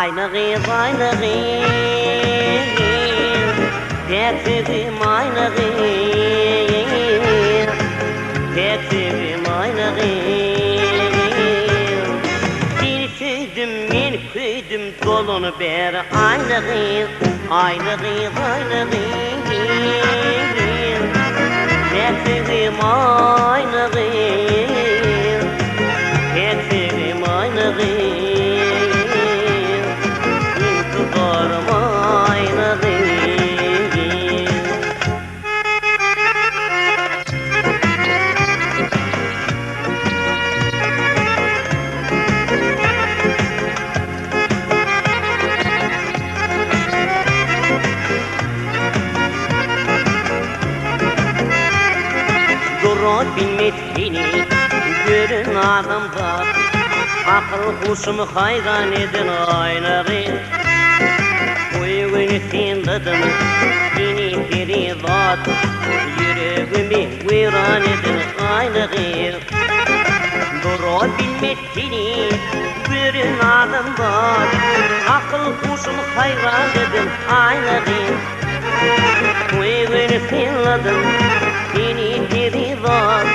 Aynı kız aynı kız, tertibim aynı kız, tertibim aynı kız. Bir küydüm dolunu ber aynı kız, aynı kız aynı kız, tertibim aynı kız, tertibim aynı kız. Duru bilmediğini görün adamlar, akıl kuşumu hayran edin aynarı. Uygun sindadım yeni feridat, yüreğimi viran edin aynarı. Duru bilmediğini görün adamlar, akıl kuşumu hayran edin aynarı. Uygun sindadım yeni feridat,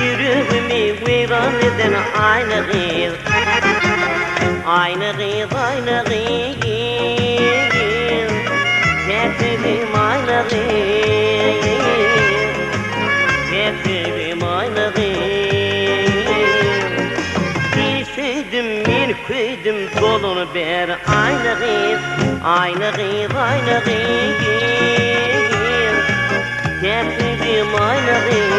yüreğimi viran edin aynı kız. Aynı kız aynı kız, tertibim aynı kız, tertibim aynı kız. Bir küydüm dolunu ber aynı kız, aynı kız aynı kız, tertibim aynı kız,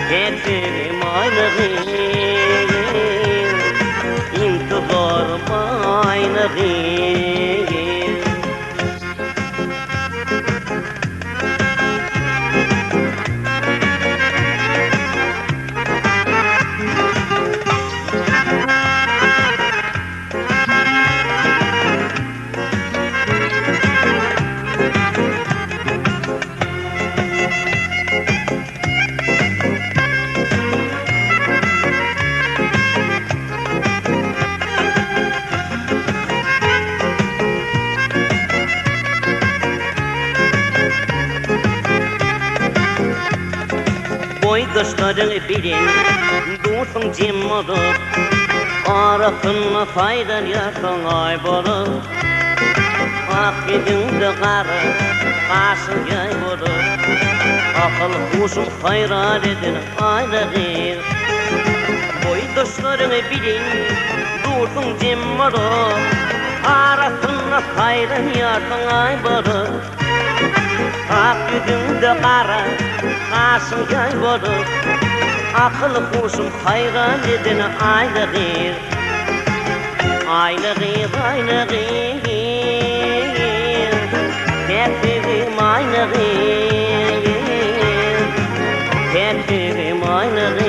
tertibim aynı kız. İntidarım aynı kız. Boydaşların bilin, dursun cim olup, arasınma faydan yarsan ay bolup. Ak yüzünde karı, kaşın yay bolup, akıl kuşum hayran edin aynı kız. Boydaşların bilin, dursun cim olup, arasınma faydan yarsan ay bolup. Ak yüzünde karı, kaşın yay bolup, akıl kuşum hayran edin aynı kız. Aynı kız aynı kız, tertibim aynı kız, tertibim aynı kız.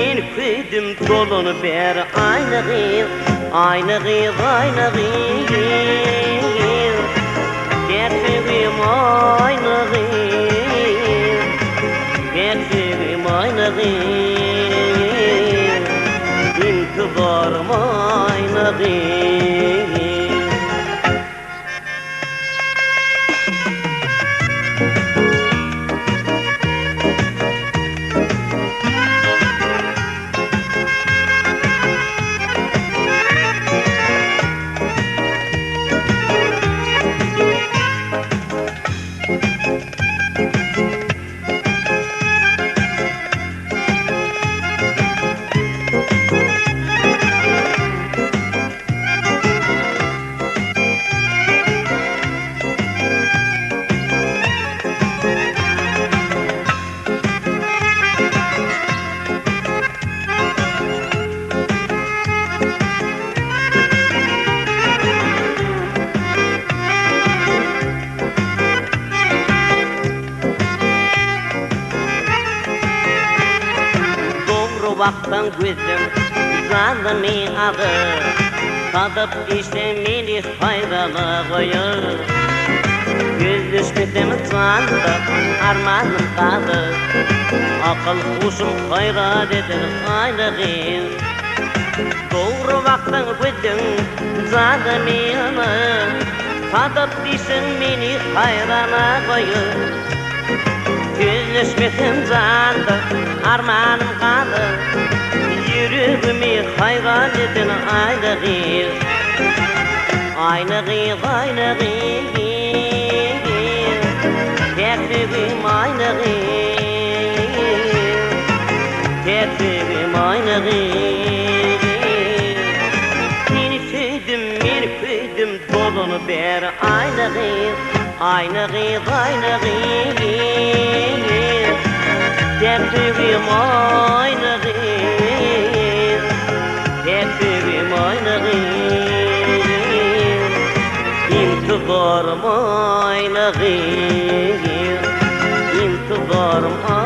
Bir küydüm dolunu ber aynı kız, aynı kız aynı kız, tertibim aynı kız, tertibim aynı kız. İntidarım aynı kız. Vaktan gözüm zanını alır, tadıp içemeli faydalı koyur. Göz düşmüş Güzdem candı, armanım kaldı. Akıl kuşum hayrat eder aylığı. Doğru vaktin güzdem candı meni. Tadıp dişin meni hayrana koyur. Yüzleşmesin candı, armanım kaldı. Yüreğimi hayran eden aylığı. Aylığı, aylığı. Tekbim aylığı. Tekbim aylığı. Seni sevdim, dolunu ber aylığı. Aylığı, aylığı. Tekbim aylığı. Tekbim aylığı. İntibarım aylığı. İntibarım aylığı.